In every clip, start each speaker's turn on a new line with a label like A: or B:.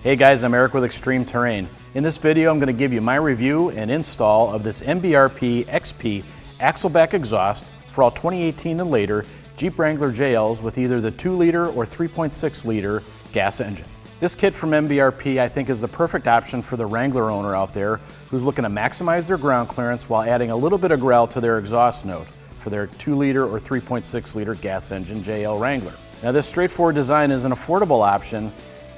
A: Hey guys, I'm Eric with Extreme Terrain. In this video, I'm going to give you my review and install of this MBRP XP Axleback exhaust for all 2018 and later Jeep Wrangler JLs with either the 2-liter or 3.6-liter gas engine. This kit from MBRP I think is the perfect option for the Wrangler owner out there who's looking to maximize their ground clearance while adding a little bit of growl to their exhaust note for their 2-liter or 3.6-liter gas engine JL Wrangler. Now this straightforward design is an affordable option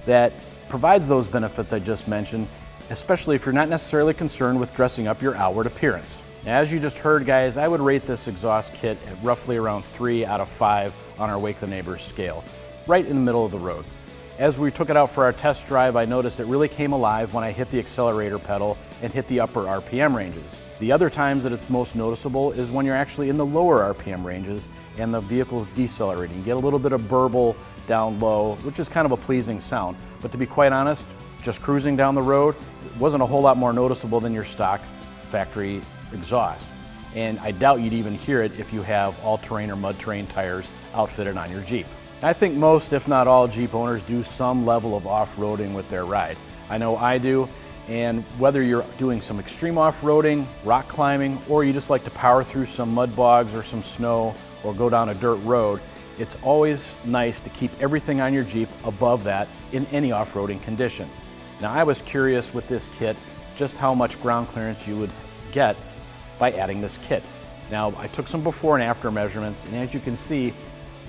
A: that provides those benefits I just mentioned, especially if you're not necessarily concerned with dressing up your outward appearance. Now, as you just heard guys, I would rate this exhaust kit at roughly around 3 out of 5 on our Wake the Neighbors scale, right in the middle of the road. As we took it out for our test drive, I noticed it really came alive when I hit the accelerator pedal and hit the upper RPM ranges. The other times that it's most noticeable is when you're actually in the lower RPM ranges and the vehicle's decelerating. You get a little bit of burble down low, which is kind of a pleasing sound. But to be quite honest, just cruising down the road, it wasn't a whole lot more noticeable than your stock factory exhaust. And I doubt you'd even hear it if you have all-terrain or mud-terrain tires outfitted on your Jeep. I think most, if not all, Jeep owners do some level of off-roading with their ride. I know I do, and whether you're doing some extreme off-roading, rock climbing, or you just like to power through some mud bogs or some snow or go down a dirt road, it's always nice to keep everything on your Jeep above that in any off-roading condition. Now I was curious with this kit just how much ground clearance you would get by adding this kit. Now I took some before and after measurements, and as you can see,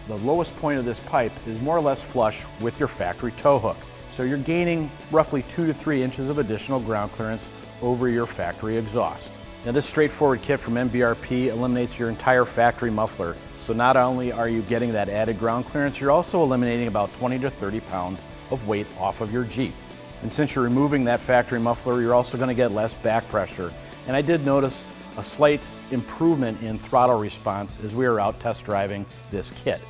A: the lowest point of this pipe is more or less flush with your factory tow hook. So you're gaining roughly 2 to 3 inches of additional ground clearance over your factory exhaust. Now this straightforward kit from MBRP eliminates your entire factory muffler. So not only are you getting that added ground clearance, you're also eliminating about 20 to 30 pounds of weight off of your Jeep. And since you're removing that factory muffler, you're also going to get less back pressure. And I did notice a slight improvement in throttle response as we were out test driving this kit.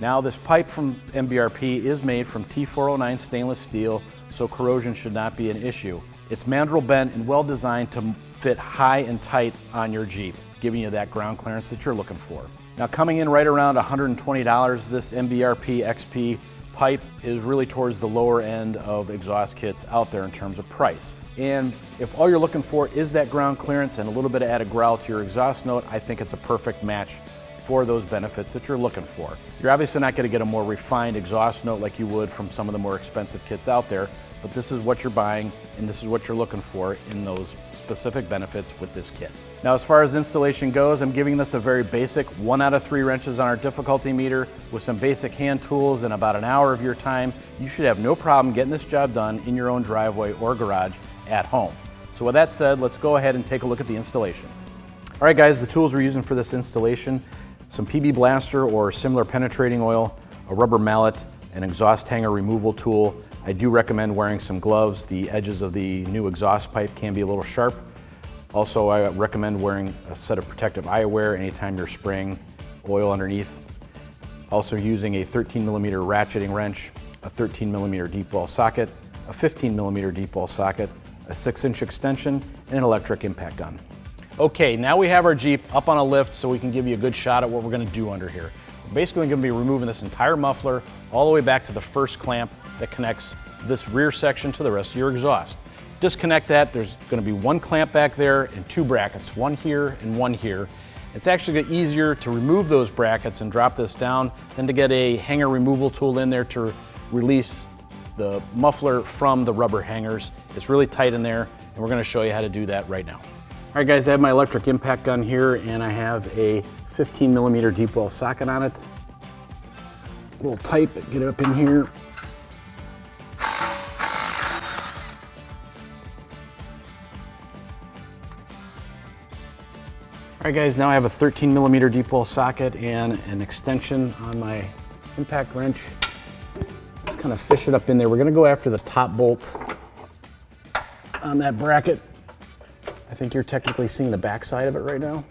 A: Now this pipe from MBRP is made from T409 stainless steel, so corrosion should not be an issue. It's mandrel bent and well designed to fit high and tight on your Jeep, giving you that ground clearance that you're looking for. Now coming in right around $120, this MBRP XP pipe is really towards the lower end of exhaust kits out there in terms of price. And if all you're looking for is that ground clearance and a little bit of added growl to your exhaust note, I think it's a perfect match for those benefits that you're looking for. You're obviously not going to get a more refined exhaust note like you would from some of the more expensive kits out there, but this is what you're buying and this is what you're looking for in those specific benefits with this kit. Now as far as installation goes, I'm giving this a very basic 1 out of 3 wrenches on our difficulty meter with some basic hand tools and about an hour of your time. You should have no problem getting this job done in your own driveway or garage at home. So with that said, let's go ahead and take a look at the installation. All right guys, the tools we're using for this installation: some PB Blaster or similar penetrating oil, a rubber mallet, an exhaust hanger removal tool. I do recommend wearing some gloves. The edges of the new exhaust pipe can be a little sharp. Also, I recommend wearing a set of protective eyewear anytime you're spraying oil underneath. Also using a 13mm ratcheting wrench, a 13mm deep well socket, a 15mm deep well socket, a 6-inch extension, and an electric impact gun. Okay, now we have our Jeep up on a lift so we can give you a good shot at what we're going to do under here. We're basically going to be removing this entire muffler all the way back to the first clamp that connects this rear section to the rest of your exhaust. Disconnect that. There's going to be 1 clamp back there and 2 brackets, 1 here and 1 here. It's actually easier to remove those brackets and drop this down than to get a hanger removal tool in there to release the muffler from the rubber hangers. It's really tight in there, and we're going to show you how to do that right now. All right guys, I have my electric impact gun here and I have a 15mm deep well socket on it. It's a little tight, but get it up in here. All right guys, now I have a 13mm deep well socket and an extension on my impact wrench. Just kind of fish it up in there. We're gonna go after the top bolt on that bracket. I think you're technically seeing the back side of it right now.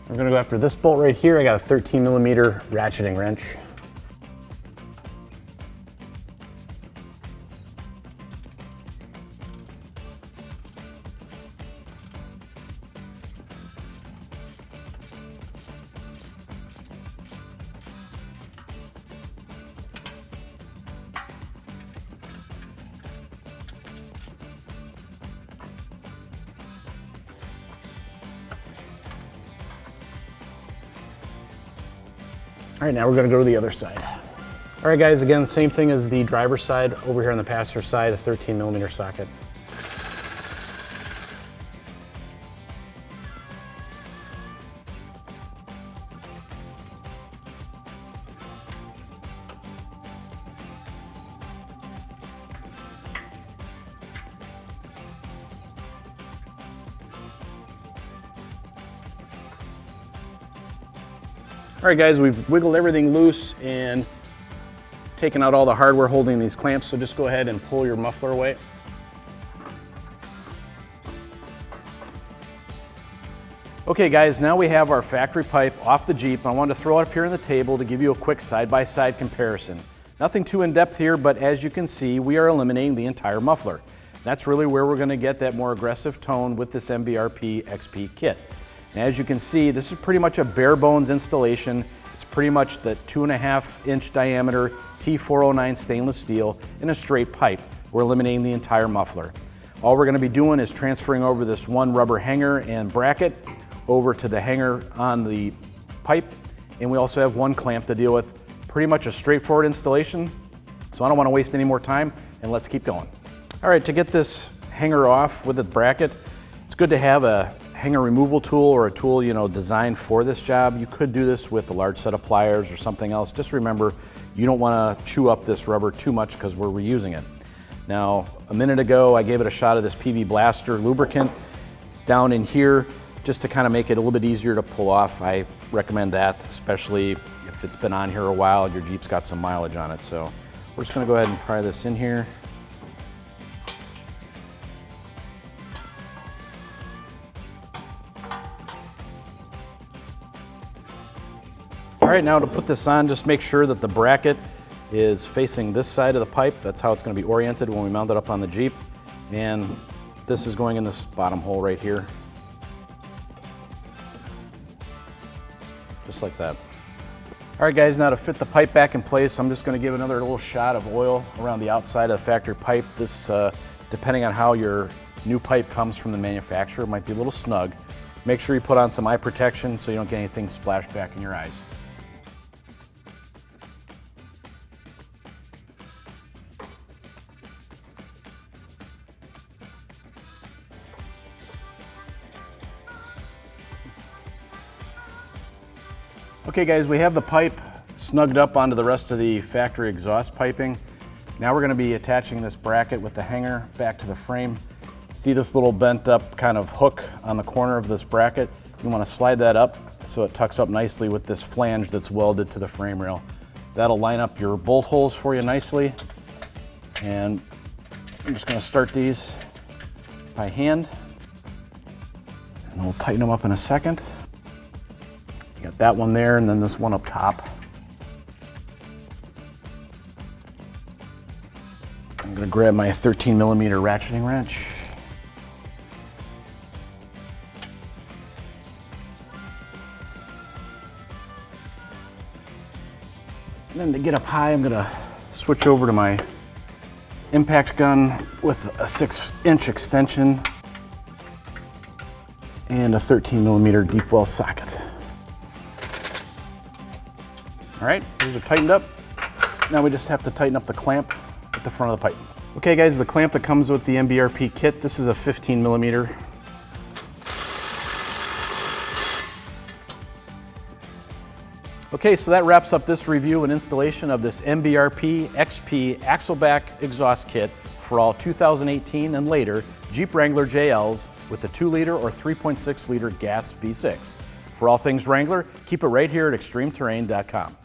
A: I'm gonna go after this bolt right here. I got a 13mm ratcheting wrench. All right, now we're gonna go to the other side. All right guys, again, same thing as the driver's side. Over here on the passenger side, a 13mm socket. All right guys, we've wiggled everything loose and taken out all the hardware holding these clamps, so just go ahead and pull your muffler away. Okay guys, now we have our factory pipe off the Jeep. I wanted to throw it up here on the table to give you a quick side-by-side comparison. Nothing too in-depth here, but as you can see, we are eliminating the entire muffler. That's really where we're going to get that more aggressive tone with this MBRP XP kit. And as you can see, this is pretty much a bare bones installation. It's pretty much the 2.5-inch diameter T409 stainless steel in a straight pipe. We're eliminating the entire muffler. All we're going to be doing is transferring over this one rubber hanger and bracket over to the hanger on the pipe. And we also have one clamp to deal with. Pretty much a straightforward installation. So I don't want to waste any more time, and let's keep going. All right, to get this hanger off with the bracket, it's good to have a hanger removal tool or a tool, designed for this job. You could do this with a large set of pliers or something else. Just remember, you don't want to chew up this rubber too much because we're reusing it. Now, a minute ago, I gave it a shot of this PB Blaster lubricant down in here just to kind of make it a little bit easier to pull off. I recommend that, especially if it's been on here a while and your Jeep's got some mileage on it. So we're just going to go ahead and pry this in here. All right, now to put this on, just make sure that the bracket is facing this side of the pipe. That's how it's going to be oriented when we mount it up on the Jeep. And this is going in this bottom hole right here. Just like that. All right guys, now to fit the pipe back in place, I'm just going to give another little shot of oil around the outside of the factory pipe. This, depending on how your new pipe comes from the manufacturer, might be a little snug. Make sure you put on some eye protection so you don't get anything splashed back in your eyes. Okay guys, we have the pipe snugged up onto the rest of the factory exhaust piping. Now we're going to be attaching this bracket with the hanger back to the frame. See this little bent up kind of hook on the corner of this bracket? You want to slide that up so it tucks up nicely with this flange that's welded to the frame rail. That'll line up your bolt holes for you nicely. And I'm just going to start these by hand. And we'll tighten them up in a second. You got that one there, and then this one up top. I'm going to grab my 13mm ratcheting wrench. And then to get up high, I'm going to switch over to my impact gun with a 6-inch extension and a 13mm deep well socket. All right, those are tightened up. Now we just have to tighten up the clamp at the front of the pipe. Okay guys, the clamp that comes with the MBRP kit, this is a 15mm. Okay, so that wraps up this review and installation of this MBRP XP Axleback exhaust kit for all 2018 and later Jeep Wrangler JLs with a 2-liter or 3.6-liter gas V6. For all things Wrangler, keep it right here at ExtremeTerrain.com.